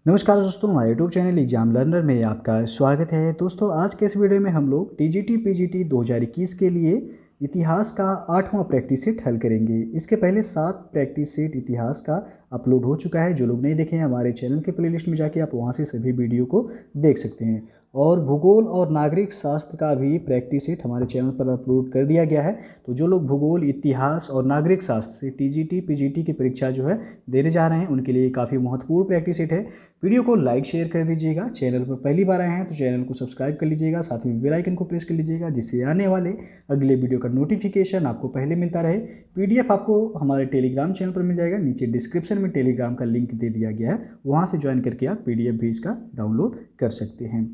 नमस्कार दोस्तों, हमारे यूट्यूब चैनल एग्जाम लर्नर में आपका स्वागत है। दोस्तों, आज के इस वीडियो में हम लोग टीजीटी पीजीटी 2021 के लिए इतिहास का 8वां प्रैक्टिस सेट हल करेंगे। इसके पहले 7 प्रैक्टिस सेट इतिहास का अपलोड हो चुका है। जो लोग नहीं देखे हैं, हमारे चैनल के प्लेलिस्ट में जाके आप वहां से सभी वीडियो को देख सकते हैं। और भूगोल और नागरिक शास्त्र का भी प्रैक्टिस सेट हमारे चैनल पर अपलोड कर दिया गया है। तो जो लोग भूगोल, इतिहास और नागरिक शास्त्र से टीजीटी पीजीटी की परीक्षा जो है देने जा रहे हैं, उनके लिए काफ़ी महत्वपूर्ण प्रैक्टिस सेट है। वीडियो को लाइक शेयर कर दीजिएगा। चैनल पर पहली बार आए हैं तो चैनल को सब्सक्राइब कर लीजिएगा, साथ में बेल आइकन को प्रेस कर लीजिएगा, जिससे आने वाले अगले वीडियो का नोटिफिकेशन आपको पहले मिलता रहे। पीडीएफ आपको हमारे टेलीग्राम चैनल पर मिल जाएगा। नीचे डिस्क्रिप्शन में टेलीग्राम का लिंक दे दिया गया है, वहाँ से ज्वाइन करके आप पीडीएफ भी इसका डाउनलोड कर सकते हैं।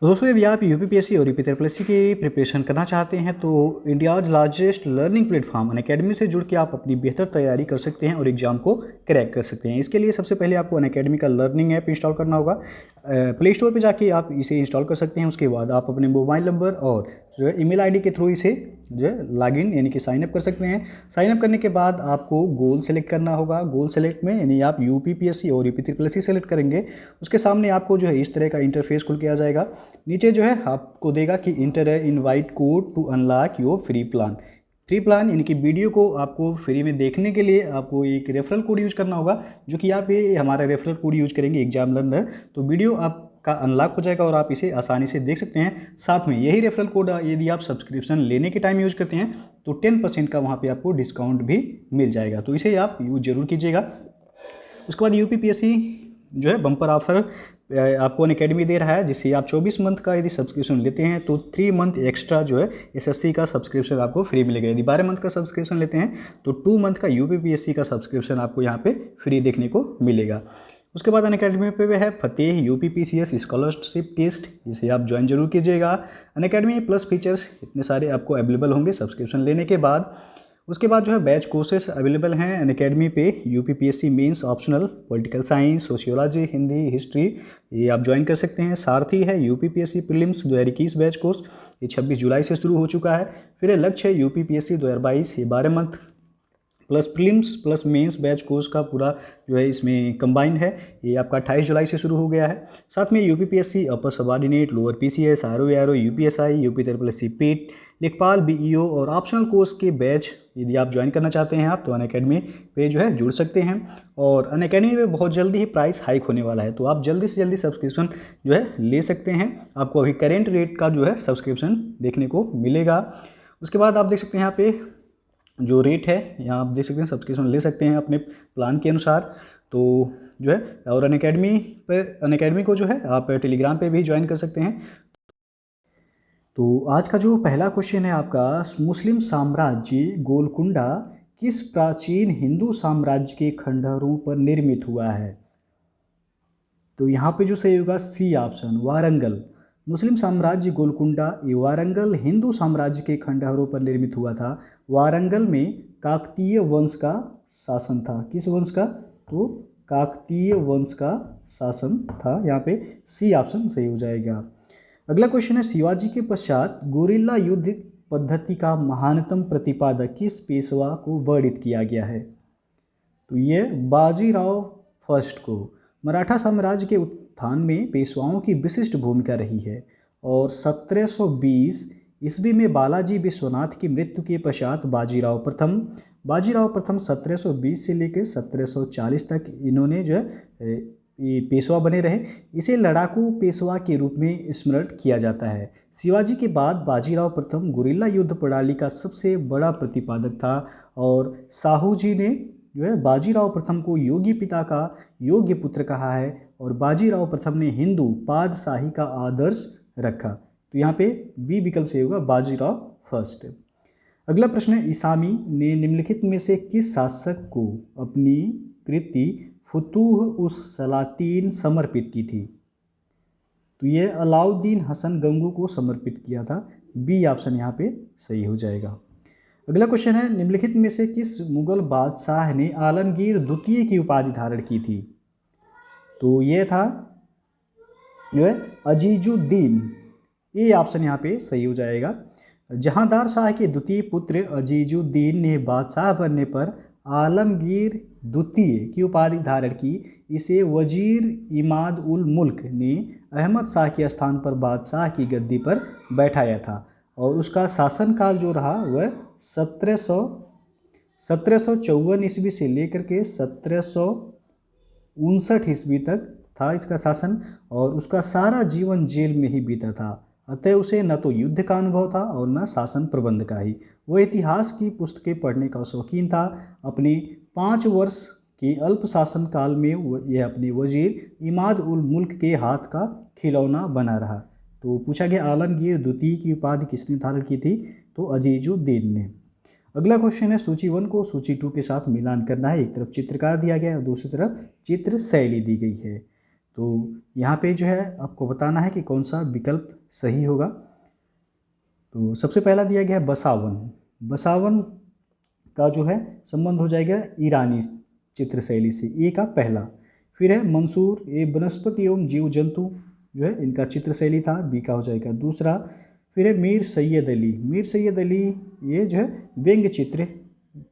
दोस्तों, यदि आप यूपीपीएससी और यूपीपीएससी की प्रिपरेशन करना चाहते हैं तो India's largest learning platform Unacademy से जुड़ के आप अपनी बेहतर तैयारी कर सकते हैं और एग्जाम को क्रैक कर सकते हैं। इसके लिए सबसे पहले आपको अनअकैडमी का लर्निंग ऐप इंस्टॉल करना होगा। प्ले स्टोर पर जाके आप इसे इंस्टॉल कर सकते हैं। उसके बाद आप अपने मोबाइल नंबर और जो है ईमेल आईडी के थ्रू इसे जो है लॉगिन यानी कि साइनअप कर सकते हैं। साइनअप करने के बाद आपको गोल सेलेक्ट करना होगा। गोल सेलेक्ट में यानी आप यूपीपीएससी और यूपीपीएससी सेलेक्ट करेंगे। उसके सामने आपको जो है इस तरह का इंटरफेस खुल के आ जाएगा। नीचे जो है आपको देगा कि इंटर है invite code to unlock your free plan. Free plan यानी कि वीडियो को आपको फ्री में देखने के लिए आपको एक रेफरल कोड यूज करना होगा, जो कि आप ये हमारा रेफरल कोड यूज करेंगे एग्जाम लर्नर, तो वीडियो आपका अनलॉक हो जाएगा और आप इसे आसानी से देख सकते हैं। साथ में यही रेफरल कोड यदि आप सब्सक्रिप्शन लेने के टाइम यूज करते हैं तो 10% का वहाँ पे आपको डिस्काउंट भी मिल जाएगा, तो इसे आप यूज जरूर कीजिएगा। उसके बाद यूपीपीएससी जो है बम्पर ऑफर आपको अनअकैडमी दे रहा है, जिससे आप 24 मंथ का यदि सब्सक्रिप्शन लेते हैं तो 3 मंथ एक्स्ट्रा जो है एसएससी का सब्सक्रिप्शन आपको फ्री मिलेगा। यदि 12 मंथ का सब्सक्रिप्शन लेते हैं तो 2 मंथ का यूपीपीएससी का सब्सक्रिप्शन आपको यहाँ पे फ्री देखने को मिलेगा। उसके बाद अनअकैडमी पे है फतेह यूपीपीसीएस स्कॉलरशिप टेस्ट, जिसे आप ज्वाइन जरूर कीजिएगा। अनअकैडमी प्लस फीचर्स इतने सारे आपको अवेलेबल होंगे सब्सक्रिप्शन लेने के बाद। उसके बाद जो है बैच कोर्सेस अवेलेबल हैं अनअकैडमी पे। UPPSC mains optional, political science, sociology, Hindi, history, ये आप ज्वाइन कर सकते हैं। सारथी है यूपीपीएससी प्रीलिम्स 2021 बैच कोर्स, ये 26 जुलाई से शुरू हो चुका है। फिर है लक्ष्य है यूपीपीएससी 2022, ये 12 month plus prelims plus mains batch course का पूरा जो है इसमें कंबाइंड है। ये आपका 28 जुलाई से शुरू हो गया है। साथ में UPPSC upper subordinate, lower PCS, RO, UPSI, UPPSC PET, लेखपाल, बीईओ और ऑप्शनल कोर्स के बैच यदि आप ज्वाइन करना चाहते हैं आप तो अनअकैडमी पे जो है जुड़ सकते हैं। और अनअकैडमी में बहुत जल्दी ही प्राइस हाइक होने वाला है, तो आप जल्दी से जल्दी सब्सक्रिप्शन जो है ले सकते हैं। आपको अभी करेंट रेट का जो है सब्सक्रिप्शन देखने को मिलेगा। उसके बाद आप देख सकते हैं यहाँ पे जो रेट है, यहाँ आप देख सकते हैं सब्सक्रिप्शन ले सकते हैं अपने प्लान के अनुसार। तो जो है और अनअकैडमी को जो है आप टेलीग्राम पे भी ज्वाइन कर सकते हैं। तो आज का जो पहला क्वेश्चन है आपका, मुस्लिम साम्राज्य गोलकुंडा किस प्राचीन हिंदू साम्राज्य के खंडहरों पर निर्मित हुआ है? तो यहाँ पे जो सही होगा सी ऑप्शन, वारंगल। मुस्लिम साम्राज्य गोलकुंडा ये वारंगल हिंदू साम्राज्य के खंडहरों पर निर्मित हुआ था। वारंगल में काकतीय वंश का शासन था। किस वंश का? तो काकतीय वंश का शासन था। यहाँ पे सी ऑप्शन सही हो जाएगा। अगला क्वेश्चन है, शिवाजी के पश्चात गुरिल्ला युद्ध पद्धति का महानतम प्रतिपादक किस पेशवा को वर्णित किया गया है? तो ये बाजीराव फर्स्ट को। मराठा साम्राज्य के उत्थान में पेशवाओं की विशिष्ट भूमिका रही है। और 1720 ईस्वी में बालाजी विश्वनाथ की मृत्यु के पश्चात बाजीराव प्रथम 1720 से लेकर 1740 तक इन्होंने जो है ये पेशवा बने रहे। इसे लड़ाकू पेशवा के रूप में स्मरण किया जाता है। शिवाजी के बाद बाजीराव प्रथम गुरिल्ला युद्ध प्रणाली का सबसे बड़ा प्रतिपादक था। और साहू जी ने जो है बाजीराव प्रथम को योगी पिता का योग्य पुत्र कहा है। और बाजीराव प्रथम ने हिंदू पादशाही का आदर्श रखा। तो यहाँ पे बी विकल्प से होगा बाजीराव फर्स्ट। अगला प्रश्न है, इसामी ने निम्नलिखित में से किस शासक को अपनी कृति फुतूह उस सलातीन समर्पित की थी? तो ये अलाउद्दीन हसन गंगू को समर्पित किया था। बी ऑप्शन यहाँ पे सही हो जाएगा। अगला क्वेश्चन है, निम्नलिखित में से किस मुगल बादशाह ने आलमगीर द्वितीय की उपाधि धारण की थी? तो ये था जो है अजीजुद्दीन। ये ऑप्शन यहाँ पे सही हो जाएगा। जहांदार शाह के द्वितीय पुत्र अजीजुद्दीन ने बादशाह बनने पर आलमगीर द्वितीय की उपाधि धारण की। इसे वजीर इमाद उल मुल्क ने अहमद शाह के स्थान पर बादशाह की गद्दी पर बैठाया था और उसका शासनकाल जो रहा वह 1754 ईस्वी से लेकर के 1759 ईस्वी तक था इसका शासन, और उसका सारा जीवन जेल में ही बीता था। अतः उसे न तो युद्ध का अनुभव था और न शासन प्रबंध का ही। वह इतिहास की पुस्तकें पढ़ने का शौकीन था। अपने 5 वर्ष के अल्प शासन काल में यह अपने वजीर इमाद उल मुल्क के हाथ का खिलौना बना रहा। तो पूछा गया आलमगीर द्वितीय की उपाधि किसने धारण की थी? तो अजीजुद्दीन ने। अगला क्वेश्चन है, सूची 1 को सूची 2 के साथ मिलान करना है। एक तरफ चित्रकार दिया गया है और दूसरी तरफ चित्र शैली दी गई है। तो यहाँ पे जो है आपको बताना है कि कौन सा विकल्प सही होगा। तो सबसे पहला दिया गया है बसावन। बसावन का जो है संबंध हो जाएगा ईरानी चित्र शैली से, ए का पहला। फिर है मंसूर, ये वनस्पति एवं जीव जंतु जो है इनका चित्र शैली था, बी का हो जाएगा दूसरा। फिर है मीर सैयद अली। मीर सैयद अली ये जो है व्यंग्य चित्र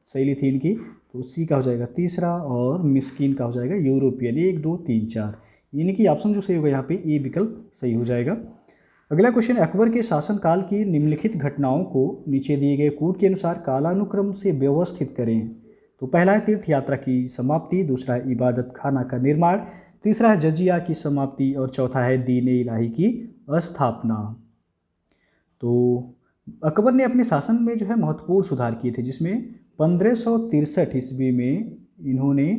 शैली थी इनकी, तो सी का हो जाएगा तीसरा। और मिस्कीन का हो जाएगा यूरोपियन। 1 2 3 4, यानी कि ऑप्शन जो सही होगा यहाँ पे ए विकल्प सही हो जाएगा। अगला क्वेश्चन, अकबर के शासनकाल की निम्नलिखित घटनाओं को नीचे दिए गए कूट के अनुसार कालानुक्रम से व्यवस्थित करें। तो पहला है तीर्थ यात्रा की समाप्ति, दूसरा है इबादत खाना का निर्माण, तीसरा है जजिया की समाप्ति और चौथा है दीन इलाही की स्थापना। तो अकबर ने अपने शासन में जो है महत्वपूर्ण सुधार किए थे, जिसमें 1563 ईस्वी में इन्होंने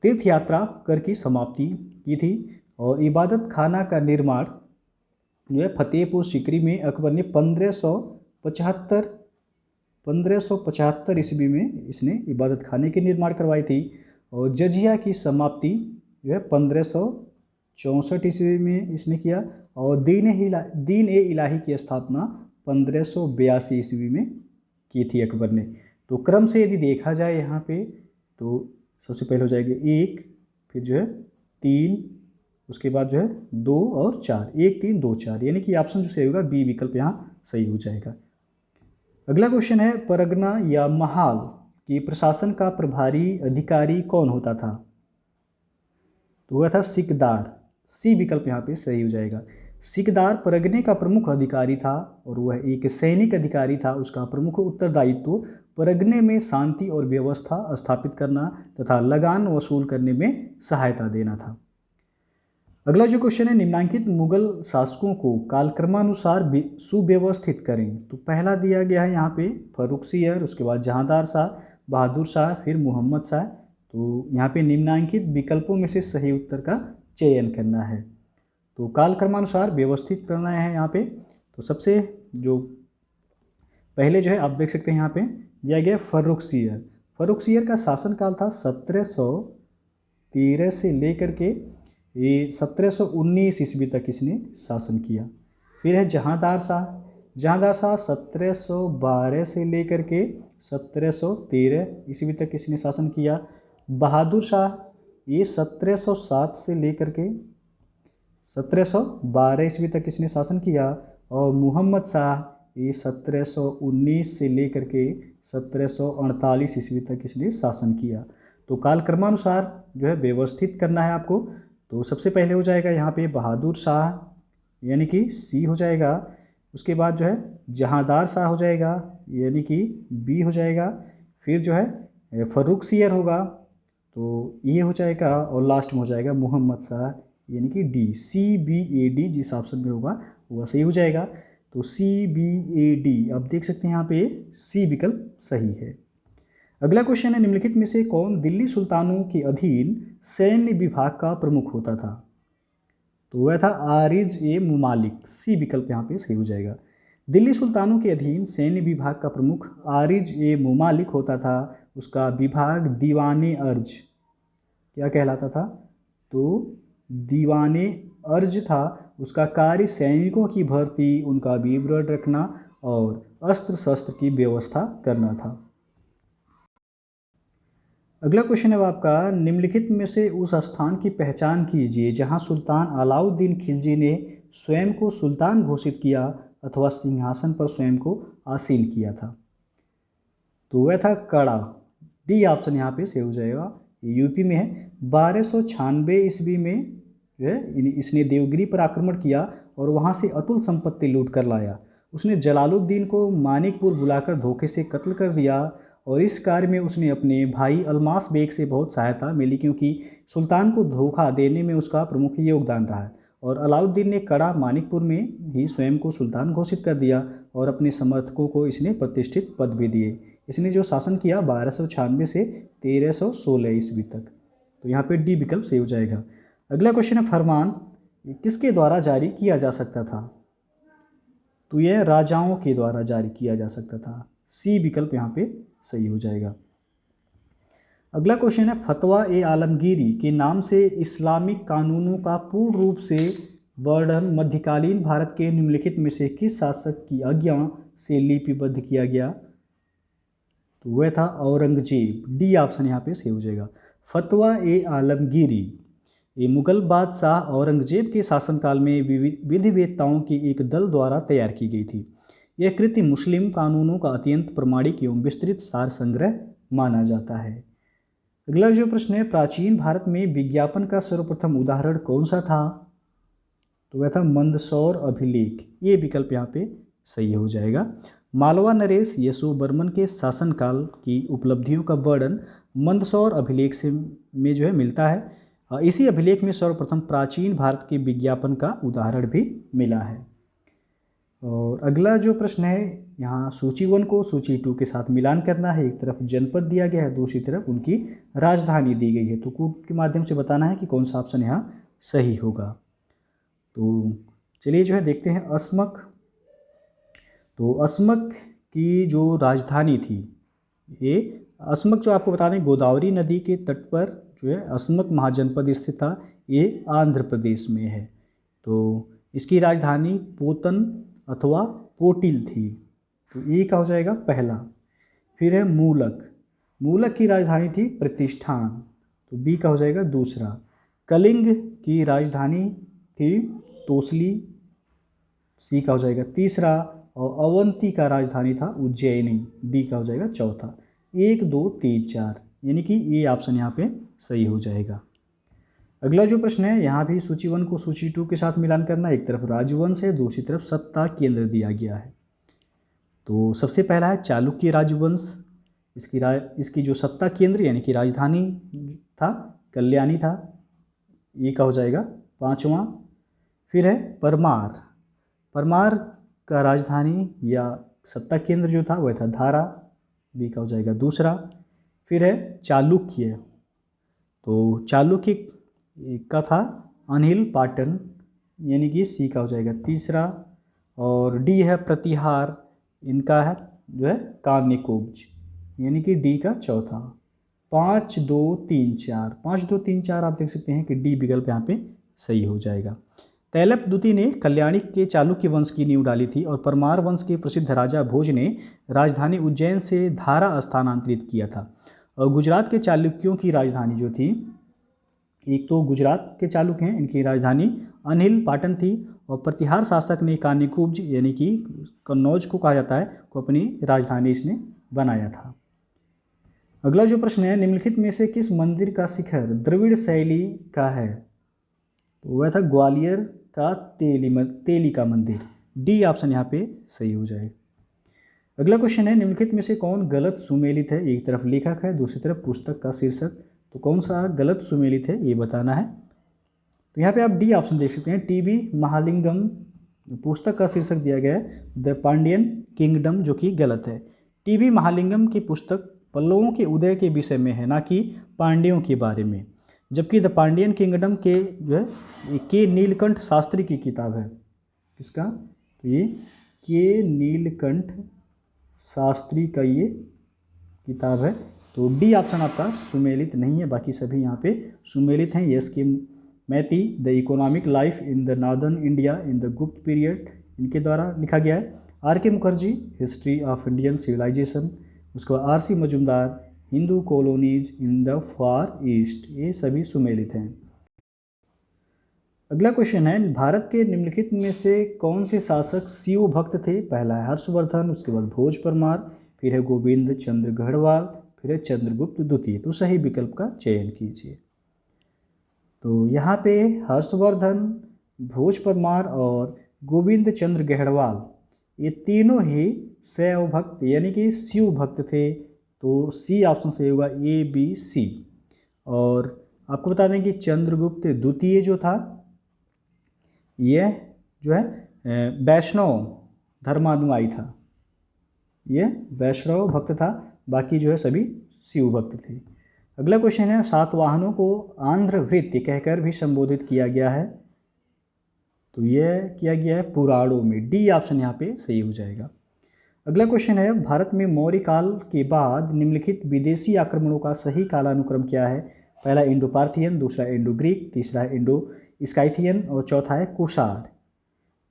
तीर्थ यात्रा कर की समाप्ति की थी और इबादत खाना का निर्माण जो है फतेहपुर सीकरी में अकबर ने 1575 ईस्वी में इसने इबादत खाने की निर्माण करवाई थी। और जजिया की समाप्ति जो है 1564 ईस्वी में इसने किया और दीन ए इलाही की स्थापना 1582 ईस्वी में की थी अकबर ने। तो क्रम से यदि देखा जाए यहाँ पे तो सबसे पहले हो जाएगा 1, फिर जो है 3, उसके बाद जो है 2 और 4, 1 3 2 4, यानी कि ऑप्शन जो सही होगा बी विकल्प यहाँ सही हो जाएगा। अगला क्वेश्चन है, परगना या महाल की प्रशासन का प्रभारी अधिकारी कौन होता था? तो वह था सिकदार। सी विकल्प यहाँ पे सही हो जाएगा। सिकदार परगने का प्रमुख अधिकारी था और वह एक सैनिक अधिकारी था। उसका प्रमुख उत्तरदायित्व परगने में शांति और व्यवस्था स्थापित करना तथा लगान वसूल करने में सहायता देना था। अगला जो क्वेश्चन है, निम्नांकित मुगल शासकों को कालक्रमानुसार सुव्यवस्थित करें। तो पहला दिया गया है यहाँ पे फर्रुखसियर, उसके बाद जहांदार शाह, बहादुर शाह, फिर मोहम्मद शाह। तो यहाँ पे निम्नांकित विकल्पों में से सही उत्तर का चयन करना है। तो कालक्रमानुसार व्यवस्थित करना है यहाँ पे। तो सबसे जो पहले जो है आप देख सकते हैं यहाँ पे दिया गया फर्रुखसियर। फर्रुखसियर का शासनकाल था 1713 से लेकर के ये 1719 ईस्वी तक इसने शासन किया। फिर है जहांदार शाह। जहांदार शाह 1712 से लेकर के 1713 ईस्वी तक इसने शासन किया। बहादुर शाह ये 1707 से लेकर के 1712 ईस्वी तक इसने शासन किया। और मोहम्मद शाह ये 1719 से लेकर के 1748 ईस्वी तक इसने शासन किया। तो कालक्रमानुसार जो है व्यवस्थित करना है आपको। तो सबसे पहले हो जाएगा यहाँ पे बहादुर शाह, यानी कि सी हो जाएगा। उसके बाद जो है जहांदार शाह हो जाएगा, यानी कि बी हो जाएगा। फिर जो है फर्रुखसियर होगा, तो ये हो जाएगा। और लास्ट में हो जाएगा मोहम्मद शाह, यानी कि डी। CBAD जिस ऑप्शन में होगा वह सही हो जाएगा। तो CBAD आप देख सकते हैं यहाँ पे सी विकल्प सही है। अगला क्वेश्चन है, निम्नलिखित में से कौन दिल्ली सुल्तानों के अधीन सैन्य विभाग का प्रमुख होता था? तो वह था आरिज ए मुमालिक। सी विकल्प यहाँ पे सही हो जाएगा। दिल्ली सुल्तानों के अधीन सैन्य विभाग का प्रमुख आरिज ए मुमालिक होता था। उसका विभाग दीवाने अर्ज क्या कहलाता था? तो दीवाने अर्ज था। उसका कार्य सैनिकों की भर्ती, उनका विवरण रखना और अस्त्र शस्त्र की व्यवस्था करना था। अगला क्वेश्चन है आपका, निम्नलिखित में से उस स्थान की पहचान कीजिए जहां सुल्तान अलाउद्दीन खिलजी ने स्वयं को सुल्तान घोषित किया अथवा सिंहासन पर स्वयं को आसीन किया था। तो वह था कड़ा। डी ऑप्शन यहाँ पे सही हो जाएगा, यूपी में है। 1296 ईस्वी में जो है इसने देवगिरी पर आक्रमण किया और वहाँ से अतुल संपत्ति लूट कर लाया। उसने जलालुद्दीन को मानिकपुर बुलाकर धोखे से कत्ल कर दिया और इस कार्य में उसने अपने भाई अलमास बेग से बहुत सहायता मिली, क्योंकि सुल्तान को धोखा देने में उसका प्रमुख योगदान रहा है। और अलाउद्दीन ने कड़ा मानिकपुर में ही स्वयं को सुल्तान घोषित कर दिया और अपने समर्थकों को इसने प्रतिष्ठित पद भी दिए। इसने जो शासन किया 1296 से 1316 ईस्वी तक। तो यहाँ पे डी विकल्प सही हो जाएगा। अगला क्वेश्चन है, फरमान किसके द्वारा जारी किया जा सकता था? तो यह राजाओं के द्वारा जारी किया जा सकता था। सी विकल्प यहाँ पे सही हो जाएगा। अगला क्वेश्चन है, फतवा ए आलमगीरी के नाम से इस्लामिक कानूनों का पूर्ण रूप से वर्णन मध्यकालीन भारत के निम्नलिखित में से किस शासक की आज्ञा से लिपिबद्ध किया गया? तो वह था औरंगजेब। डी ऑप्शन यहाँ पे सही हो जाएगा। फतवा ए आलमगीरी ये मुगल बादशाह औरंगजेब के शासनकाल में विधिवेत्ताओं के एक दल द्वारा तैयार की गई थी। यह कृति मुस्लिम कानूनों का अत्यंत प्रमाणिक एवं विस्तृत सार संग्रह माना जाता है। अगला जो प्रश्न है, प्राचीन भारत में विज्ञापन का सर्वप्रथम उदाहरण कौन सा था? तो वह था मंदसौर अभिलेख। ये विकल्प यहाँ पे सही हो जाएगा। मालवा नरेश यशोवर्मन के शासनकाल की उपलब्धियों का वर्णन मंदसौर अभिलेख से में जो है मिलता है। इसी अभिलेख में सर्वप्रथम प्राचीन भारत के विज्ञापन का उदाहरण भी मिला है। और अगला जो प्रश्न है, यहाँ सूची 1 को सूची 2 के साथ मिलान करना है। एक तरफ जनपद दिया गया है, दूसरी तरफ उनकी राजधानी दी गई है। तो कूट के माध्यम से बताना है कि कौन सा ऑप्शन यहाँ सही होगा। तो चलिए जो है देखते हैं अस्मक। तो अस्मक की जो राजधानी थी, ये अस्मक जो आपको बता दें गोदावरी नदी के तट पर जो है अस्मक महाजनपद स्थित था। ये आंध्र प्रदेश में है। तो इसकी राजधानी पोतन अथवा पोटिल थी। तो ये क्या हो जाएगा? पहला। फिर है मूलक। मूलक की राजधानी थी प्रतिष्ठान। तो बी का हो जाएगा दूसरा। कलिंग की राजधानी थी तोसली। सी का हो जाएगा तीसरा। और अवंती का राजधानी था उज्जैनी। डी का हो जाएगा चौथा। 1 2 3 4 यानी कि ये ऑप्शन यहाँ पे सही हो जाएगा। अगला जो प्रश्न है, यहाँ भी सूची 1 को सूची 2 के साथ मिलान करना। एक तरफ राजवंश है, दूसरी तरफ सत्ता केंद्र दिया गया है। तो सबसे पहला है चालुक्य राजवंश। इसकी जो सत्ता केंद्र यानी कि राजधानी था कल्याणी था। ये का हो जाएगा पांचवा। फिर है परमार। परमार का राजधानी या सत्ता केंद्र जो था वह था धारा। बी का हो जाएगा दूसरा। फिर है चालुक्य। तो चालुक्य का था अनिल पाटन यानी कि सी का हो जाएगा तीसरा। और डी है प्रतिहार। इनका है जो है कान्यकुब्ज यानी कि डी का चौथा। 5 2 3 4 5 2 3 4 आप देख सकते हैं कि डी विकल्प यहाँ पे सही हो जाएगा। तैलप द्वितीय ने कल्याणी के चालुक्य वंश की नींव डाली थी और परमार वंश के प्रसिद्ध राजा भोज ने राजधानी उज्जैन से धारा स्थानांतरित किया था। और गुजरात के चालुक्यों की राजधानी जो थी, एक तो गुजरात के चालुक्य हैं, इनकी राजधानी अनिल पाटन थी। और प्रतिहार शासक ने कान्यकुब्ज यानी कि कन्नौज को कहा जाता है को अपनी राजधानी इसने बनाया था। अगला जो प्रश्न है, निम्नलिखित में से किस मंदिर का शिखर द्रविड़ शैली का है? तो वह था ग्वालियर का तेली का मंदिर। डी ऑप्शन यहाँ पे सही हो जाएगा। अगला क्वेश्चन है, निम्नलिखित में से कौन गलत सुमेलित है? एक तरफ लेखक है, दूसरी तरफ पुस्तक का शीर्षक। तो कौन सा गलत सुमेलित है ये बताना है। तो यहाँ पे आप डी ऑप्शन देख सकते हैं। टीबी महालिंगम पुस्तक का शीर्षक दिया गया है द पांड्यन किंगडम, जो कि गलत है। टीबी महालिंगम की पुस्तक पल्लवों के उदय के विषय में है, ना कि पांड्यों के बारे में। जबकि द पांड्यन किंगडम के जो है के नीलकंठ शास्त्री की किताब है। किसका? तो ये के नीलकंठ शास्त्री का ये किताब है। तो डी ऑप्शन आपका सुमेलित नहीं है, बाकी सभी यहाँ पे सुमेलित हैं। S K Maity the economic life in the northern India in the Gupta period, इनके द्वारा लिखा गया है। R K Mukherjee history of Indian civilization, उसके बाद R C Majumdar Hindu colonies in the far east, ये सभी सुमेलित हैं। अगला क्वेश्चन है, भारत के निम्नलिखित में से कौन से शासक शिव भक्त थे? पहला है हर्षवर्धन, उसके बाद भोज परमार, फिर है गोविंद चंद्र गढ़वाल, फिर है चंद्रगुप्त द्वितीय। तो सही विकल्प का चयन कीजिए। तो यहाँ पे हर्षवर्धन, भोज परमार और गोविंद चंद्र गहड़वाल ये तीनों ही शैव भक्त यानी कि शिव भक्त थे। तो सी ऑप्शन सही होगा, ए बी सी। और आपको बता दें कि चंद्रगुप्त द्वितीय जो था यह जो है वैष्णव धर्मानुयायी था, यह वैष्णव भक्त था, बाकी जो है सभी शिव भक्त थे। अगला क्वेश्चन है, सातवाहनों को आंध्र भृत्य कहकर भी संबोधित किया गया है। तो यह किया गया है पुराणों में। डी ऑप्शन यहाँ पे सही हो जाएगा। अगला क्वेश्चन है, भारत में मौर्य काल के बाद निम्नलिखित विदेशी आक्रमणों का सही कालानुक्रम क्या है? पहला इंडो पार्थियन, दूसरा इंडो ग्रीक, तीसरा है इंडो स्काइथियन और चौथा है कुषाण।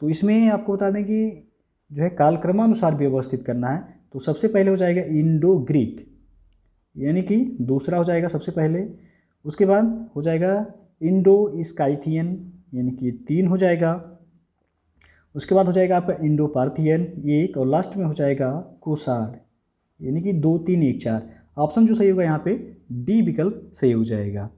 तो इसमें आपको बता दें कि जो है कालक्रमानुसार व्यवस्थित करना है। तो सबसे पहले हो जाएगा इंडो ग्रीक, यानी कि दूसरा हो जाएगा सबसे पहले। उसके बाद हो जाएगा इंडो स्काइथियन, यानी कि 3 हो जाएगा। उसके बाद हो जाएगा आपका इंडो पार्थियन 1 और लास्ट में हो जाएगा कुषाण, यानी कि 2 3 1 4। ऑप्शन जो सही होगा यहाँ पे डी विकल्प सही हो जाएगा।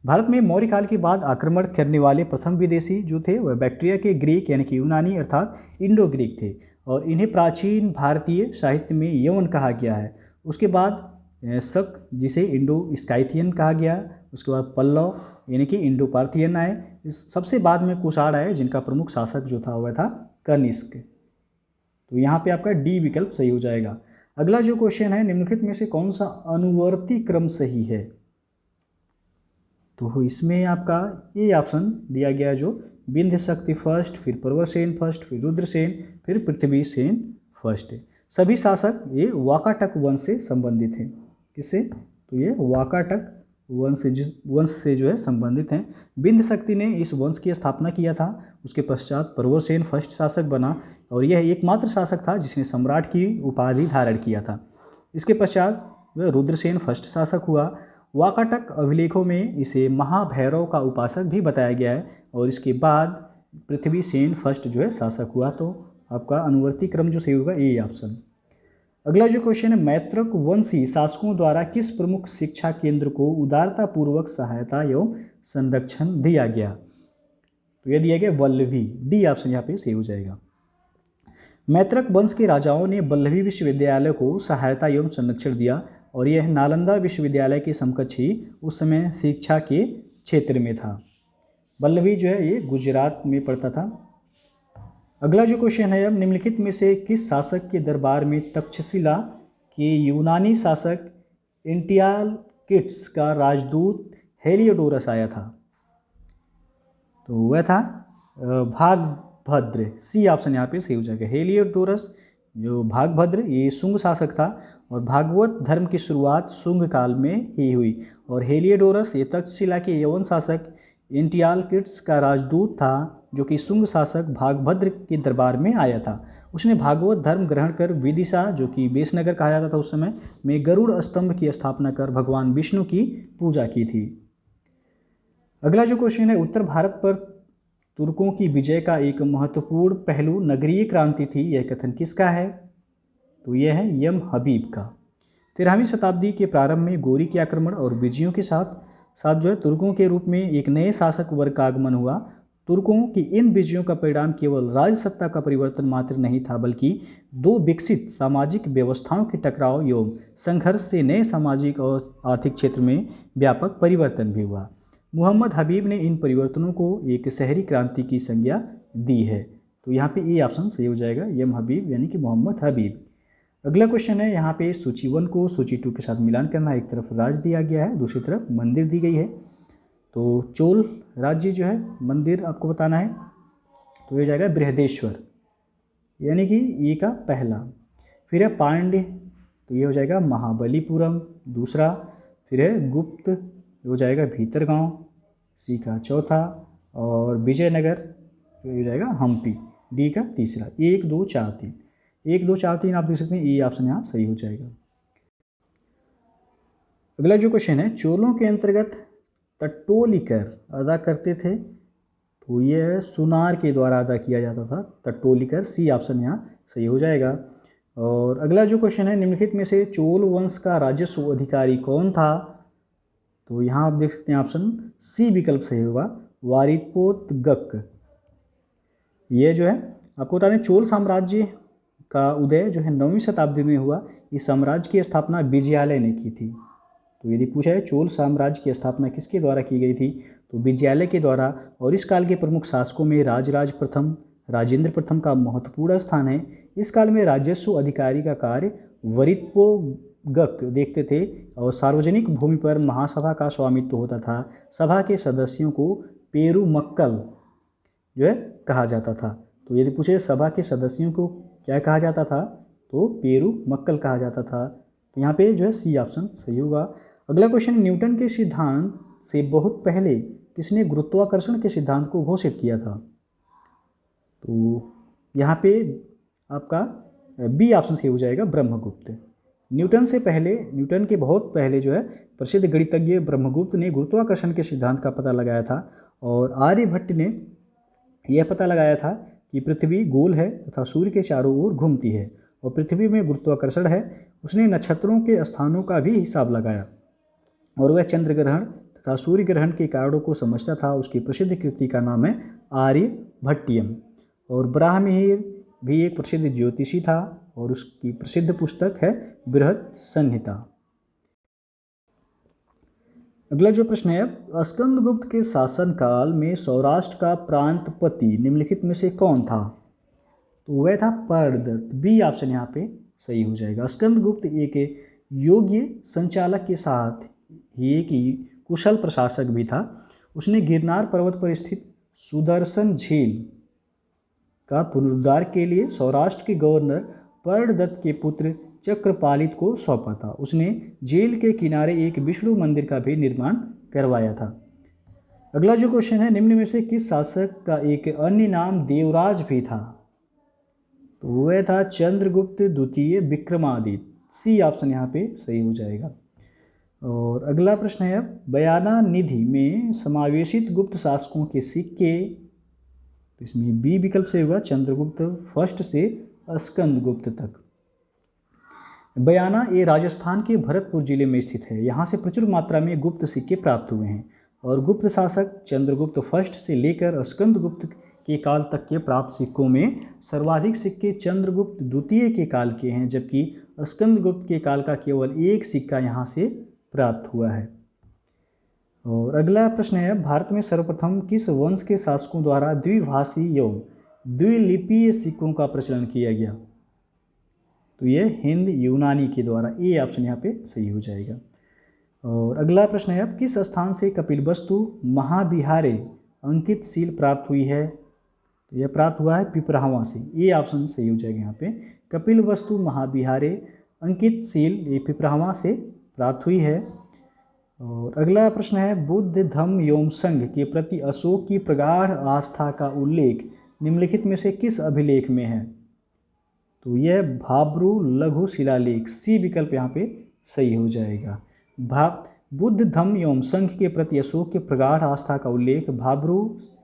भारत में मौर्य काल के बाद आक्रमण करने वाले प्रथम विदेशी जो थे वह बैक्ट्रिया के ग्रीक यानी कि यूनानी अर्थात इंडो ग्रीक थे और इन्हें प्राचीन भारतीय साहित्य में यवन कहा गया है। उसके बाद शक जिसे इंडो स्काइथियन कहा गया, उसके बाद पल्लव यानी कि इंडो पार्थियन आए, इस सबसे बाद में कुषाण आए जिनका प्रमुख शासक जो था वह था कनिष्क। तो यहाँ पे आपका डी विकल्प सही हो जाएगा। अगला जो क्वेश्चन है, निम्नलिखित में से कौन सा अनुवर्ती क्रम सही है? तो इसमें आपका ये ऑप्शन दिया गया जो विंध्य शक्ति फर्स्ट, फिर प्रवरसेन फर्स्ट, फिर रुद्रसेन, फिर पृथ्वीसेन फर्स्ट। सभी शासक ये वाकाटक वंश से संबंधित हैं। किससे? तो ये वाकाटक वंश से जो है संबंधित हैं। विंध्य शक्ति ने इस वंश की स्थापना किया था। उसके पश्चात प्रवरसेन फर्स्ट शासक बना और यह एकमात्र शासक था जिसने सम्राट की उपाधि धारण किया था। इसके पश्चात वह रुद्रसेन फर्स्ट शासक हुआ। वाकाटक अभिलेखों में इसे महाभैरव का उपासक भी बताया गया है और इसके बाद पृथ्वीसेन फर्स्ट जो है शासक हुआ। तो आपका अनुवर्ती क्रम जो सही होगा ए ऑप्शन। अगला जो क्वेश्चन है, मैत्रक वंशी शासकों द्वारा किस प्रमुख शिक्षा केंद्र को उदारतापूर्वक सहायता एवं संरक्षण दिया गया? तो यह दिया गया वल्लभी। डी ऑप्शन यहाँ पे सही हो जाएगा। मैत्रक वंश के राजाओं ने वल्लभी विश्वविद्यालय को सहायता एवं संरक्षण दिया और यह नालंदा विश्वविद्यालय के समकक्ष ही उस समय शिक्षा के क्षेत्र में था। वल्लभी जो है ये गुजरात में पड़ता था। अगला जो क्वेश्चन है, अब निम्नलिखित में से किस शासक के दरबार में तक्षशिला के यूनानी शासक एंटियालकिट्स का राजदूत हेलियोडोरस आया था? तो वह था भागभद्र। सी ऑप्शन यहाँ पे सही हो जाएगा। हेलियोडोरस जो भागभद्र ये शुंग शासक था और भागवत धर्म की शुरुआत शुंग काल में ही हुई और हेलियोडोरस ये तक्षशिला के यवन शासक एंटियालकिट्स का राजदूत था जो कि शुंग शासक भागभद्र के दरबार में आया था। उसने भागवत धर्म ग्रहण कर विदिशा जो कि बेसनगर कहा जाता था उस समय में गरुड़ स्तंभ की स्थापना कर भगवान विष्णु की पूजा की थी। अगला जो क्वेश्चन है, उत्तर भारत पर तुर्कों की विजय का एक महत्वपूर्ण पहलू नगरीय क्रांति थी, यह कथन किसका है? तो यह है यम हबीब का। 13वीं शताब्दी के प्रारंभ में गोरी के आक्रमण और विजयों के साथ साथ जो है तुर्कों के रूप में एक नए शासक वर्ग का आगमन हुआ। तुर्कों की इन विजयों का परिणाम केवल राजसत्ता का परिवर्तन मात्र नहीं था बल्कि 2 विकसित सामाजिक व्यवस्थाओं के टकराव एवं संघर्ष से नए सामाजिक और आर्थिक क्षेत्र में व्यापक परिवर्तन भी हुआ। मोहम्मद हबीब ने इन परिवर्तनों को एक शहरी क्रांति की संज्ञा दी है। तो यहाँ पे ए ऑप्शन सही हो जाएगा, यम हबीब यानी कि मोहम्मद हबीब। अगला क्वेश्चन है, यहाँ पे सूची 1 को सूची 2 के साथ मिलान करना है। एक तरफ राज्य दिया गया है, दूसरी तरफ मंदिर दी गई है। तो चोल राज्य जो है मंदिर आपको बताना है, तो ये जाएगा बृहदेश्वर यानी कि ये का पहला। फिर है पांड्य, तो ये हो जाएगा महाबलीपुरम दूसरा। फिर है गुप्त, ये हो जाएगा भीतरगांव, सी का चौथा। और विजयनगर, तो ये हो जाएगा हम्पी, डी का तीसरा। 1 2 4 3 1 2 4 3 आप देख सकते हैं, ये ऑप्शन यहाँ सही हो जाएगा। अगला जो क्वेश्चन है, चोलों के अंतर्गत टट्टोली कर अदा करते थे, तो ये सुनार के द्वारा अदा किया जाता था टट्टोली कर। सी ऑप्शन यहाँ सही हो जाएगा। और अगला जो क्वेश्चन है, निम्नलिखित में से चोल वंश का राजस्व अधिकारी कौन था? तो यहाँ आप देख सकते हैं ऑप्शन सी विकल्प सही होगा, वारिपोतगक। ये जो है आपको बता दें, चोल साम्राज्य का उदय जो है 9वीं शताब्दी में हुआ। इस साम्राज्य की स्थापना विजयालय ने की थी। तो यदि पूछा है चोल साम्राज्य की स्थापना किसके द्वारा की गई थी, तो विजयालय के द्वारा। और इस काल के प्रमुख शासकों में राजराज प्रथम, राजेंद्र प्रथम का महत्वपूर्ण स्थान है। इस काल में राजस्व अधिकारी का कार्य वरिपोगक देखते थे और सार्वजनिक भूमि पर महासभा का स्वामित्व होता था। सभा के सदस्यों को पेरुमक्कल जो है कहा जाता था। तो यदि पूछे सभा के सदस्यों को क्या कहा जाता था, तो पेरुमक्कल कहा जाता था। तो यहाँ पे जो है सी ऑप्शन सही होगा। अगला क्वेश्चन, न्यूटन के सिद्धांत से बहुत पहले किसने गुरुत्वाकर्षण के सिद्धांत को घोषित किया था? तो यहाँ पे आपका बी ऑप्शन सही हो जाएगा, ब्रह्मगुप्त। न्यूटन से पहले, न्यूटन के बहुत पहले जो है प्रसिद्ध गणितज्ञ ब्रह्मगुप्त ने गुरुत्वाकर्षण के सिद्धांत का पता लगाया था। और आर्यभट्ट ने यह पता लगाया था कि पृथ्वी गोल है तथा सूर्य के चारों ओर घूमती है और पृथ्वी में गुरुत्वाकर्षण है। उसने नक्षत्रों के स्थानों का भी हिसाब लगाया और वह चंद्र ग्रहण तथा सूर्य ग्रहण के कारणों को समझता था। उसकी प्रसिद्ध कृति का नाम है आर्यभट्टियम। और ब्राह्मणिर भी एक प्रसिद्ध ज्योतिषी था और उसकी प्रसिद्ध पुस्तक है बृहद संहिता। अगला जो प्रश्न है, स्कंदगुप्त के शासनकाल में सौराष्ट्र का प्रांतपति निम्नलिखित में से कौन था? तो वह था पर्णदत्त। बी ऑप्शन यहाँ पे सही हो जाएगा। स्कंदगुप्त एक योग्य संचालक के साथ ही एक कुशल प्रशासक भी था। उसने गिरनार पर्वत पर स्थित सुदर्शन झील का पुनरुद्धार के लिए सौराष्ट्र के गवर्नर पर्णदत्त के पुत्र चक्रपालित को सौंपा था। उसने झील के किनारे एक विष्णु मंदिर का भी निर्माण करवाया था। अगला जो क्वेश्चन है, निम्न में से किस शासक का एक अन्य नाम देवराज भी था? तो वह था चंद्रगुप्त द्वितीय विक्रमादित्य। सी ऑप्शन यहाँ पे सही हो जाएगा। और अगला प्रश्न है, बयाना निधि में समावेशित गुप्त शासकों के सिक्के, तो इसमें बी विकल्प से होगा, चंद्रगुप्त फर्स्ट से स्कंदगुप्त तक। बयाना ये राजस्थान के भरतपुर जिले में स्थित है। यहाँ से प्रचुर मात्रा में गुप्त सिक्के प्राप्त हुए हैं और गुप्त शासक चंद्रगुप्त फर्स्ट से लेकर स्कंदगुप्त के काल तक के प्राप्त सिक्कों में सर्वाधिक सिक्के चंद्रगुप्त द्वितीय के काल के हैं, जबकि स्कंदगुप्त के काल का केवल एक सिक्का यहाँ से प्राप्त हुआ है। और अगला प्रश्न है, भारत में सर्वप्रथम किस वंश के शासकों द्वारा द्विभाषी एवं द्विलिपीय सिक्कों का प्रचलन किया गया? तो ये हिंद यूनानी के द्वारा। ए ऑप्शन यहाँ पे सही हो जाएगा। और अगला प्रश्न है, अब किस स्थान से कपिलवस्तु महाविहारे अंकित सील प्राप्त हुई है? तो यह प्राप्त हुआ है पिपरावा से। ए ऑप्शन सही हो जाएगा यहाँ पे। कपिलवस्तु महाविहारे अंकित सील ये पिपरावा से प्राप्त हुई है। और अगला प्रश्न है, बुद्ध धम्म एवं संघ के प्रति अशोक की प्रगाढ़ आस्था का उल्लेख निम्नलिखित में से किस अभिलेख में है? तो यह भाब्रू लघु शिलालेख। सी विकल्प यहाँ पे सही हो जाएगा। बुद्ध धम्म एवं संघ के प्रति अशोक के प्रगाढ़ आस्था का उल्लेख भाब्रू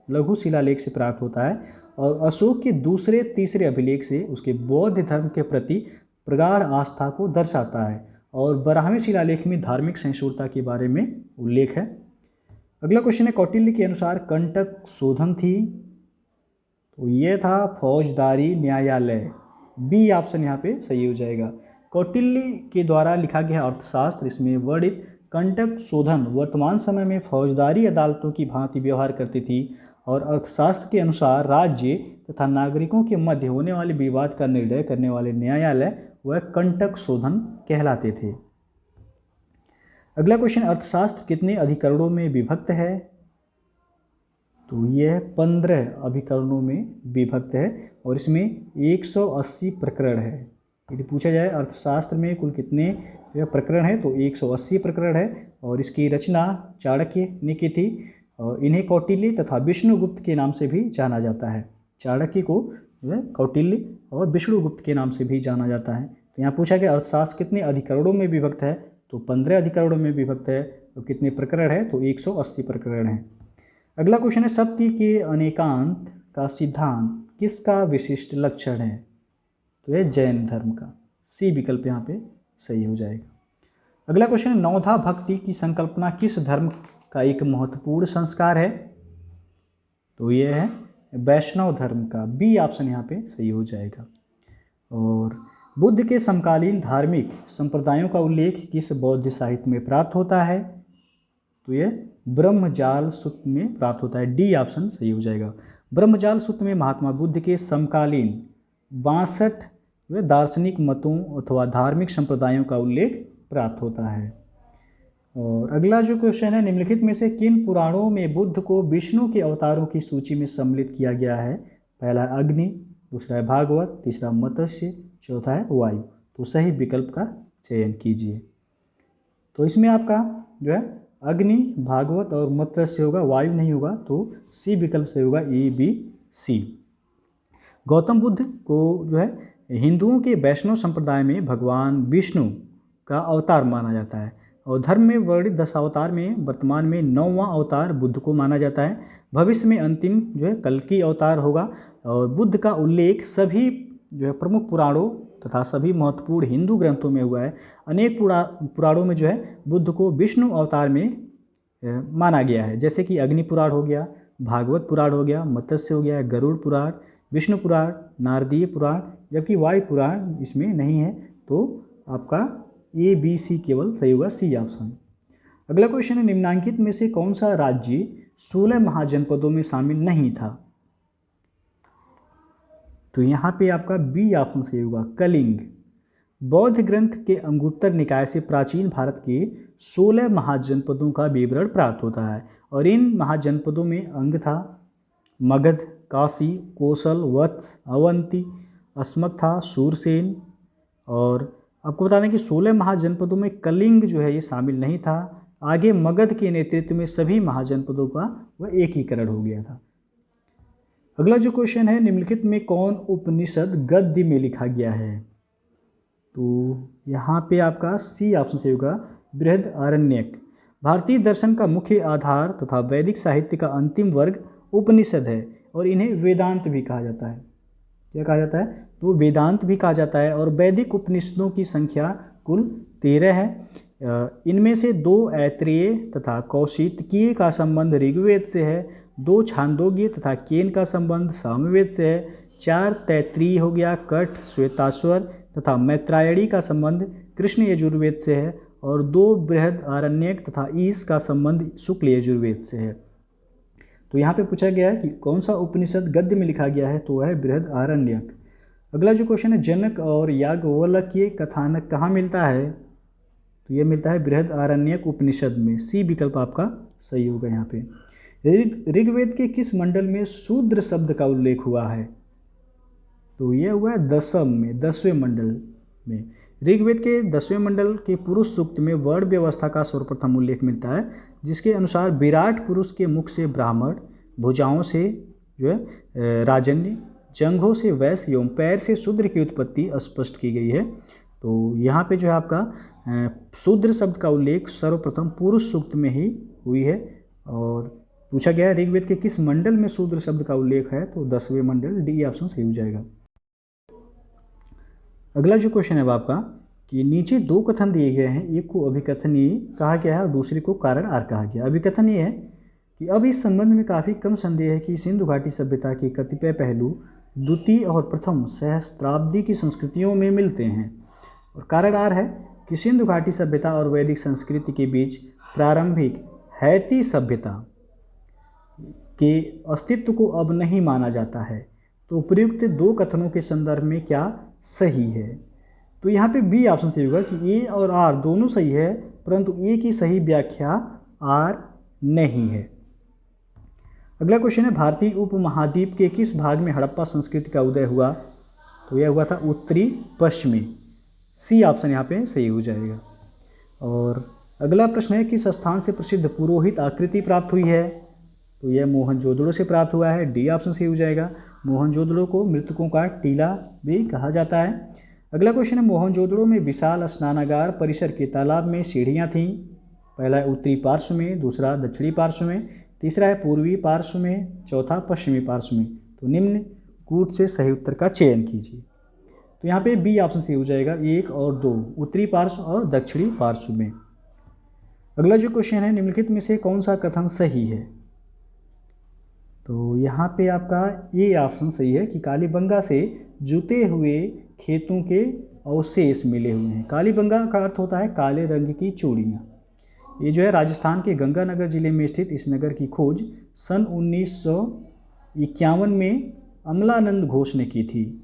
लघु शिलालेख से प्राप्त होता है और अशोक के दूसरे तीसरे अभिलेख से उसके बौद्ध धर्म के प्रति प्रगाढ़ आस्था को दर्शाता है और 12वें शिलालेख में धार्मिक सहिष्णुता के बारे में उल्लेख है। अगला क्वेश्चन है, कौटिल्य के अनुसार कंटक शोधन थी? तो यह था फौजदारी न्यायालय। बी ऑप्शन यहाँ पे सही हो जाएगा। कौटिल्य के द्वारा लिखा गया अर्थशास्त्र, इसमें वर्णित कंटक शोधन वर्तमान समय में फौजदारी अदालतों की भांति व्यवहार करती थी और अर्थशास्त्र के अनुसार राज्य तथा नागरिकों के मध्य होने वाले विवाद का निर्णय करने वाले न्यायालय वह कंटक शोधन कहलाते थे। अगला क्वेश्चन, अर्थशास्त्र कितने अधिकरणों में विभक्त है? तो यह 15 अभिकरणों में विभक्त है और इसमें 180 प्रकरण है। यदि पूछा जाए अर्थशास्त्र में कुल कितने प्रकरण है, तो 180 प्रकरण है और इसकी रचना चाणक्य ने की थी और इन्हें कौटिल्य तथा विष्णुगुप्त के नाम से भी जाना जाता है। चाणक्य को कौटिल्य और विष्णुगुप्त के नाम से भी जाना जाता है। तो यहाँ पूछा गया अर्थशास्त्र कितने अधिकरणों में विभक्त है, तो 15 अधिकरणों में विभक्त है। तो कितने प्रकरण है, तो 180 प्रकरण है। अगला क्वेश्चन है, सत्य के अनेकांत का सिद्धांत किसका विशिष्ट लक्षण है? तो यह जैन धर्म का। सी विकल्प यहाँ पे सही हो जाएगा। अगला क्वेश्चन है, नवधा भक्ति की संकल्पना किस धर्म का एक महत्वपूर्ण संस्कार है? तो ये है वैष्णव धर्म का, बी ऑप्शन यहाँ पे सही हो जाएगा। और बुद्ध के समकालीन धार्मिक संप्रदायों का उल्लेख किस बौद्ध साहित्य में प्राप्त होता है? तो ये ब्रह्मजाल सूत्र में प्राप्त होता है, डी ऑप्शन सही हो जाएगा। ब्रह्मजाल सूत्र में महात्मा बुद्ध के समकालीन 62 दार्शनिक मतों अथवा धार्मिक संप्रदायों का उल्लेख प्राप्त होता है। और अगला जो क्वेश्चन है, निम्नलिखित में से किन पुराणों में बुद्ध को विष्णु के अवतारों की सूची में सम्मिलित किया गया है? पहला है अग्नि, दूसरा है भागवत, तीसरा मत्स्य, चौथा है वायु। तो सही विकल्प का चयन कीजिए। तो इसमें आपका जो है अग्नि, भागवत और मत्स्य होगा, वायु नहीं होगा, तो सी विकल्प सही होगा, A B C. Gautam Buddha को जो है हिंदुओं के वैष्णव संप्रदाय में भगवान विष्णु का अवतार माना जाता है और धर्म में वर्णित 10 अवतार में वर्तमान में 9वां अवतार बुद्ध को माना जाता है। भविष्य में अंतिम जो है कल्कि अवतार होगा और बुद्ध का उल्लेख सभी जो है प्रमुख पुराणों तथा सभी महत्वपूर्ण हिंदू ग्रंथों में हुआ है। अनेक पुराणों में जो है बुद्ध को विष्णु अवतार में माना गया है, जैसे कि अग्नि पुराण हो गया, भागवत पुराण हो गया, मत्स्य हो गया, गरुड़ पुराण, विष्णु पुराण, नारदीय पुराण, जबकि वायु पुराण इसमें नहीं है। तो आपका ए बी सी केवल सही होगा, सी ऑप्शन। अगला क्वेश्चन है, निम्नांकित में से कौन सा राज्य 16 महाजनपदों में शामिल नहीं था? तो यहाँ पे आपका बी ऑप्शन सही होगा, कलिंग। बौद्ध ग्रंथ के अंगुत्तर निकाय से प्राचीन भारत के 16 महाजनपदों का विवरण प्राप्त होता है और इन महाजनपदों में अंग था मगध, काशी, कोसल, वत्स, अवंती, अस्मक, सूरसेन। और आपको बता दें कि 16 महाजनपदों में कलिंग जो है ये शामिल नहीं था। आगे मगध के नेतृत्व में सभी महाजनपदों का वह एकीकरण हो गया था। अगला जो क्वेश्चन है, निम्नलिखित में कौन उपनिषद गद्य में लिखा गया है? तो यहाँ पे आपका सी ऑप्शन सही होगा, बृहदारण्यक। भारतीय दर्शन का मुख्य आधार तथा वैदिक साहित्य का अंतिम वर्ग उपनिषद है और इन्हें वेदांत भी कहा जाता है। क्या कहा जाता है? तो वेदांत भी कहा जाता है। और वैदिक उपनिषदों की संख्या कुल 13 है। इनमें से 2 ऐत्रेय तथा कौशितकीय का संबंध ऋग्वेद से है, 2 छांदोग्य तथा केन का संबंध सामवेद से है, 4 तैत्रीय हो गया, कठ, श्वेताश्वर तथा मैत्रायणी का संबंध कृष्ण यजुर्वेद से है और 2 बृहदारण्यक तथा ईश का संबंध शुक्ल यजुर्वेद से है। तो यहाँ पे पूछा गया है कि कौन सा उपनिषद गद्य में लिखा गया है? तो वह है बृहदारण्यक। अगला जो क्वेश्चन है, जनक और याज्ञवल्क्य कथानक कहाँ मिलता है? तो यह मिलता है बृहदारण्यक उपनिषद में, सी विकल्प आपका सही होगा। यहाँ पे ऋग्वेद के किस मंडल में शूद्र शब्द का उल्लेख हुआ है? तो यह हुआ है 10वें मंडल में। ऋग्वेद के 10वें मंडल के पुरुष सूक्त में वर्ण व्यवस्था का सर्वप्रथम उल्लेख मिलता है, जिसके अनुसार विराट पुरुष के मुख से ब्राह्मण, भुजाओं से जो है राजन्य, जंघों से वैश्य एवं पैर से शूद्र की उत्पत्ति स्पष्ट की गई है। तो यहाँ पे जो है आपका शूद्र शब्द का उल्लेख सर्वप्रथम पुरुष सूक्त में ही हुई है। और पूछा गया है ऋग्वेद के किस मंडल में शूद्र शब्द का उल्लेख है? तो 10वें मंडल, डी ऑप्शन सही हो जाएगा। अगला जो क्वेश्चन है आपका कि नीचे 2 कथन दिए गए हैं, एक को अभिकथनीय कहा गया है और दूसरे को कारण आर कहा गया। अभिकथन ये है कि अब इस संबंध में काफ़ी कम संदेह है कि सिंधु घाटी सभ्यता के कतिपय पहलू द्वितीय और प्रथम सहस्त्राब्दी की संस्कृतियों में मिलते हैं। और कारण आर है कि सिंधु घाटी सभ्यता और वैदिक संस्कृति के बीच प्रारंभिक हैती सभ्यता के अस्तित्व को अब नहीं माना जाता है। तो उपयुक्त 2 कथनों के संदर्भ में क्या सही है? तो यहाँ पे बी ऑप्शन सही होगा कि ए और आर दोनों सही है, परंतु ए की सही व्याख्या आर नहीं है। अगला क्वेश्चन है, भारतीय उपमहाद्वीप के किस भाग में हड़प्पा संस्कृति का उदय हुआ? तो यह हुआ था उत्तरी पश्चिमी, सी ऑप्शन यहाँ पे सही हो जाएगा। और अगला प्रश्न है, किस स्थान से प्रसिद्ध पुरोहित आकृति प्राप्त हुई है? तो यह मोहनजोदड़ो से प्राप्त हुआ है, डी ऑप्शन सही हो जाएगा। मोहनजोदड़ो को मृतकों का टीला भी कहा जाता है। अगला क्वेश्चन है, मोहनजोदड़ो में विशाल स्नानागार परिसर के तालाब में सीढ़ियाँ थीं। पहला है उत्तरी पार्श्व में, दूसरा दक्षिणी पार्श्व में, तीसरा है पूर्वी पार्श्व में, चौथा पश्चिमी पार्श्व में। तो निम्न कूट से सही उत्तर का चयन कीजिए। तो यहाँ पे बी ऑप्शन सही हो जाएगा, 1 और 2, उत्तरी पार्श्व और दक्षिणी पार्श्व में। अगला जो क्वेश्चन है, निम्नलिखित में से कौन सा कथन सही है? तो यहाँ पे आपका ए ऑप्शन सही है कि कालीबंगा से जुते हुए खेतों के अवशेष मिले हुए हैं। कालीबंगा का अर्थ होता है काले रंग की चूड़ियाँ। ये जो है राजस्थान के गंगानगर जिले में स्थित इस नगर की खोज सन 1951 में अमलानंद घोष ने की थी।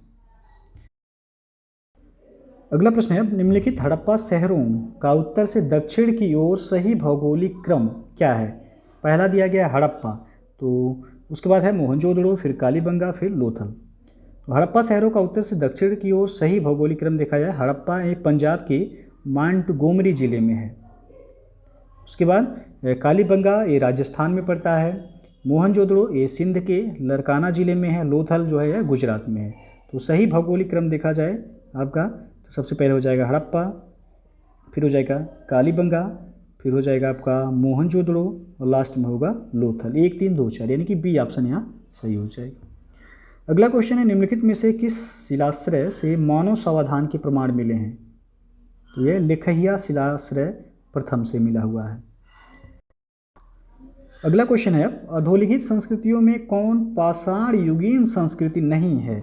अगला प्रश्न है, निम्नलिखित हड़प्पा शहरों का उत्तर से दक्षिण की ओर सही भौगोलिक क्रम क्या है? पहला दिया गया है हड़प्पा, तो उसके बाद है मोहनजोदड़ो, फिर कालीबंगा, फिर लोथल। तो हड़प्पा शहरों का उत्तर से दक्षिण की ओर सही भौगोलिक क्रम देखा जाए, हड़प्पा एक पंजाब के मांटगोमरी जिले में है। उसके बाद कालीबंगा ये राजस्थान में पड़ता है, मोहनजोदड़ो ये सिंध के लरकाना जिले में है, लोथल जो है यह गुजरात में है। तो सही भौगोलिक क्रम देखा जाए आपका, तो सबसे पहले हो जाएगा हड़प्पा, फिर हो जाएगा कालीबंगा, फिर हो जाएगा आपका मोहनजोदड़ो और लास्ट में होगा लोथल। 1 3 2 4 यानी कि बी ऑप्शन यहाँ सही हो जाएगा। अगला क्वेश्चन है, निम्नलिखित में से किस शिलाश्रय से मानव समाधान के प्रमाण मिले हैं? तो यह लेखहिया शिलाश्रय प्रथम से मिला हुआ है। अगला क्वेश्चन है, अधोलिखित संस्कृतियों में कौन पाषाण युगीन संस्कृति नहीं है?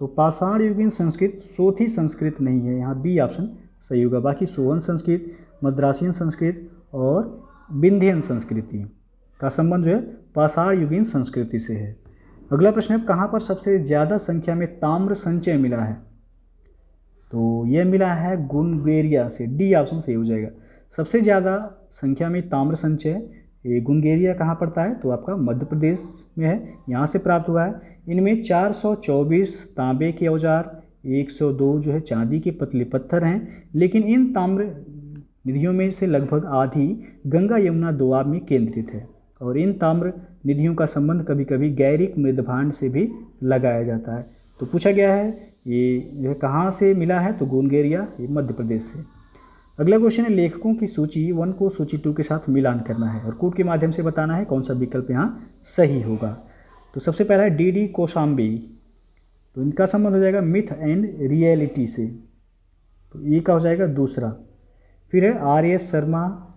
तो पाषाण युगीन संस्कृत सोथी संस्कृत नहीं है, यहाँ बी ऑप्शन सही होगा। बाकी सोवन संस्कृत, मद्रासियन संस्कृत और विंध्यन संस्कृति का संबंध जो है पाषाण युगीन संस्कृति से है। अगला प्रश्न है, कहाँ पर सबसे ज़्यादा संख्या में ताम्र संचय मिला है? तो यह मिला है गुनगेरिया से, डी ऑप्शन सही हो जाएगा। सबसे ज़्यादा संख्या में ताम्र संचय ये गुनगेरिया कहाँ पड़ता है? तो आपका मध्य प्रदेश में है, यहाँ से प्राप्त हुआ है। इनमें 424 तांबे के औजार, 102 जो है चांदी के पतले पत्थर हैं, लेकिन इन ताम्र निधियों में से लगभग आधी गंगा यमुना दोआब में केंद्रित है और इन ताम्र निधियों का संबंध कभी कभी गैरिक मृदभांड से भी लगाया जाता है। तो पूछा गया है ये जो है कहाँ से मिला है? तो गुनगेरिया ये मध्य प्रदेश से। अगला क्वेश्चन है, लेखकों की सूची 1 को सूची 2 के साथ मिलान करना है और कोड के माध्यम से बताना है कौन सा विकल्प यहाँ सही होगा। तो सबसे पहला है डी कोशाम्बी, तो इनका संबंध हो जाएगा मिथ एंड रियलिटी से, तो ये का हो जाएगा दूसरा। फिर है आर.एस. शर्मा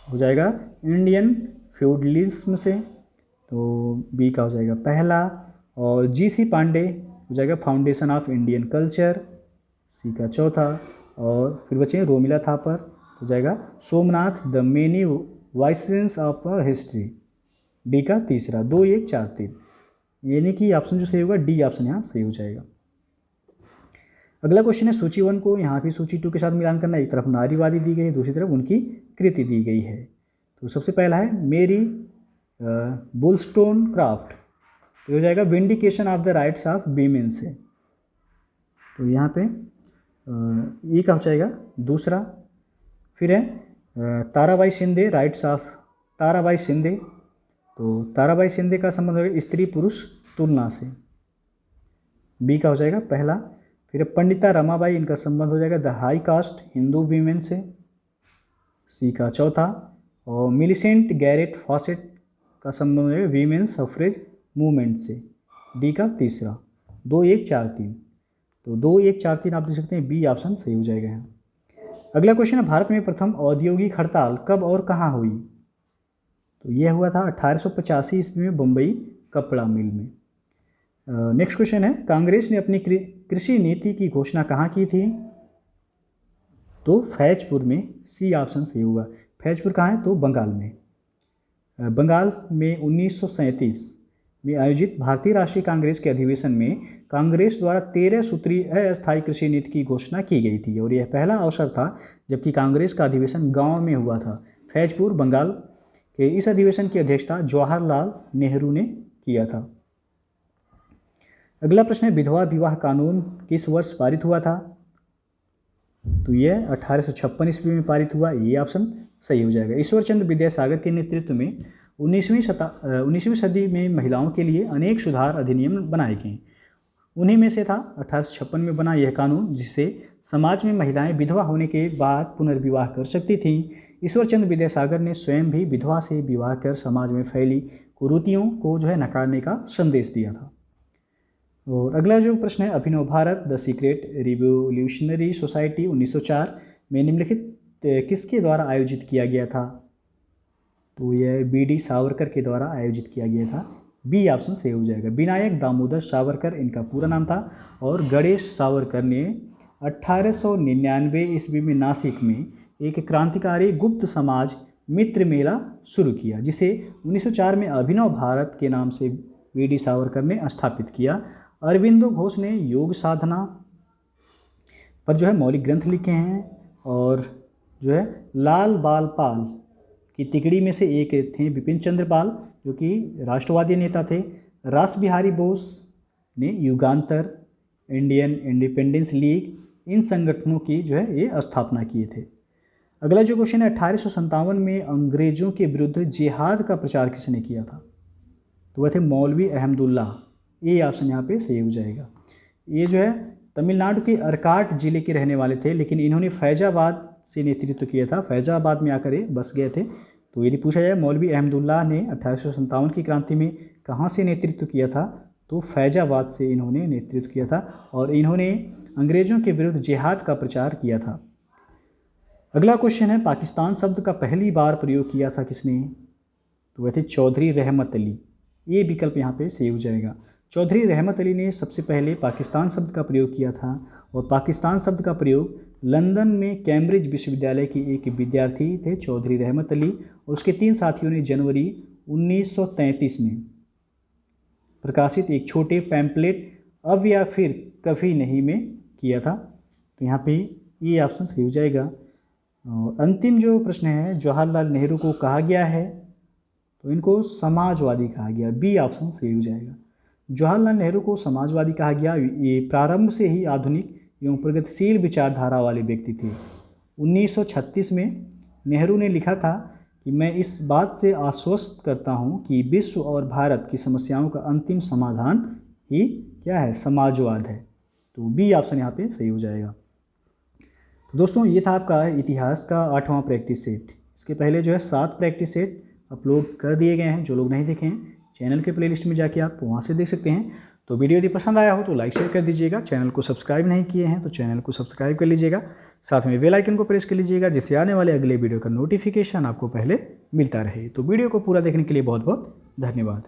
हो जाएगा इंडियन फ्यूडलिज्म से, तो बी का हो जाएगा पहला। और जी.सी. पांडे हो जाएगा foundation of Indian culture, C का चौथा। और फिर बचे रोमिला थापर हो जाएगा सोमनाथ द मेनी वाइसेंस ऑफ हिस्ट्री, डी का तीसरा। 2 1 4 3 यानी कि ऑप्शन जो सही होगा डी ऑप्शन यहाँ सही हो जाएगा। अगला क्वेश्चन है, सूची 1 को यहाँ भी सूची 2 के साथ मिलान करना है। एक तरफ नारीवादी दी गई है, दूसरी तरफ उनकी कृति दी गई है। तो सबसे पहला है मेरी वुलस्टोनक्राफ्ट, तो हो जाएगा vindication of the rights of women से, तो यहाँ पे ये का हो जाएगा दूसरा। फिर है ताराबाई शिंदे राइट्स ऑफ ताराबाई शिंदे, तो ताराबाई शिंदे का संबंध होगा स्त्री पुरुष तुलना से, बी का हो जाएगा पहला। फिर पंडिता रमाबाई, इनका संबंध हो जाएगा the high cast Hindu women से, सी का चौथा। और मिलिसेंट गैरेट फॉसेट का संबंध हो जाएगा वीमेन सफरेज मूवमेंट से, डी का तीसरा। 2 1 4 3, तो 2 1 4 3 आप देख सकते हैं बी ऑप्शन सही हो जाएगा यहाँ। अगला क्वेश्चन है, भारत में प्रथम औद्योगिक हड़ताल कब और कहाँ हुई? तो यह हुआ था 1885 ईस्वी में बम्बई कपड़ा मिल में। नेक्स्ट क्वेश्चन है, कांग्रेस ने अपनी कृषि नीति की घोषणा कहाँ की थी? तो फैजपुर में, सी ऑप्शन सही होगा। फैजपुर कहाँ है? तो बंगाल में। बंगाल में 1937 में आयोजित भारतीय राष्ट्रीय कांग्रेस के अधिवेशन में कांग्रेस द्वारा 13 सूत्रीय अस्थायी कृषि नीति की घोषणा की गई थी और यह पहला अवसर था जबकि कांग्रेस का अधिवेशन गांव में हुआ था। फैजपुर बंगाल के इस अधिवेशन की अध्यक्षता जवाहरलाल नेहरू ने किया था। अगला प्रश्न है, विधवा विवाह कानून किस वर्ष पारित हुआ था? तो यह 1856 ईस्वी में पारित हुआ, ये ऑप्शन सही हो जाएगा। ईश्वर चंद्र विद्यासागर के नेतृत्व में 19वीं सदी में महिलाओं के लिए अनेक सुधार अधिनियम बनाए गए। उन्हीं में से था 1856 में बना यह कानून, जिससे समाज में महिलाएं विधवा होने के बाद पुनर्विवाह कर सकती थीं। ईश्वर चंद्र विद्यासागर ने स्वयं भी विधवा से विवाह कर समाज में फैली कुरीतियों को जो है नकारने का संदेश दिया था। और अगला जो प्रश्न है, Abhinav Bharat the secret revolutionary society 1904 में निम्नलिखित किसके द्वारा आयोजित किया गया था? तो यह बी.डी. सावरकर के द्वारा आयोजित किया गया था। बी ऑप्शन सही हो जाएगा। विनायक दामोदर सावरकर इनका पूरा नाम था और गणेश सावरकर ने 1899 ईस्वी में नासिक में एक क्रांतिकारी गुप्त समाज मित्र मेला शुरू किया, जिसे 1904 में अभिनव भारत के नाम से बी.डी. सावरकर ने स्थापित किया। अरविंदो घोष ने योग साधना पर जो है मौलिक ग्रंथ लिखे हैं और जो है लाल बाल पाल की तिकड़ी में से एक थे बिपिन चंद्र पाल, जो कि राष्ट्रवादी नेता थे। रास बिहारी बोस ने युगांतर, इंडियन इंडिपेंडेंस लीग, इन संगठनों की जो है ये स्थापना किए थे। अगला जो क्वेश्चन है, 1857 में अंग्रेजों के विरुद्ध जिहाद का प्रचार किसने किया था? तो वह थे मौलवी अहमदुल्ला। ये ऑप्शन यहाँ पे सही हो जाएगा। ये जो है तमिलनाडु के अर्काट जिले के रहने वाले थे, लेकिन इन्होंने फैजाबाद से नेतृत्व किया था। फैजाबाद में आकर ये बस गए थे। तो यदि पूछा जाए मौलवी अहमदुल्ला ने 1857 की क्रांति में कहाँ से नेतृत्व किया था, तो फैजाबाद से इन्होंने नेतृत्व किया था और इन्होंने अंग्रेज़ों के विरुद्ध जिहाद का प्रचार किया था। अगला क्वेश्चन है, पाकिस्तान शब्द का पहली बार प्रयोग किया था किसने? तो वह थे चौधरी रहमत अली। ये विकल्प यहाँ पे सही हो जाएगा। चौधरी रहमत अली ने सबसे पहले पाकिस्तान शब्द का प्रयोग किया था और पाकिस्तान शब्द का प्रयोग लंदन में कैम्ब्रिज विश्वविद्यालय के एक विद्यार्थी थे चौधरी रहमत अली और उसके 3 साथियों ने जनवरी 1933 में प्रकाशित एक छोटे पैम्पलेट अब या फिर कभी नहीं में किया था। तो यहाँ पे ये ऑप्शन सही हो जाएगा। और अंतिम जो प्रश्न है, जवाहरलाल नेहरू को कहा गया है, तो इनको समाजवादी कहा गया। बी ऑप्शन सही हो जाएगा। जवाहरलाल नेहरू को समाजवादी कहा गया। ये प्रारंभ से ही आधुनिक एवं प्रगतिशील विचारधारा वाले व्यक्ति थे। 1936 में नेहरू ने लिखा था कि मैं इस बात से आश्वस्त करता हूँ कि विश्व और भारत की समस्याओं का अंतिम समाधान ही क्या है? समाजवाद है। तो बी ऑप्शन यहाँ पे सही हो जाएगा। तो दोस्तों, ये था आपका इतिहास का 8वां प्रैक्टिस सेट। इसके पहले जो है 7 प्रैक्टिस सेट अपलोड कर दिए गए हैं। जो लोग नहीं देखे हैं, चैनल के प्लेलिस्ट में जाके आप वहाँ से देख सकते हैं। तो वीडियो यदि पसंद आया हो तो लाइक शेयर कर दीजिएगा। चैनल को सब्सक्राइब नहीं किए हैं तो चैनल को सब्सक्राइब कर लीजिएगा। साथ में बेल आइकन को प्रेस कर लीजिएगा, जिससे आने वाले अगले वीडियो का नोटिफिकेशन आपको पहले मिलता रहे। तो वीडियो को पूरा देखने के लिए बहुत बहुत धन्यवाद।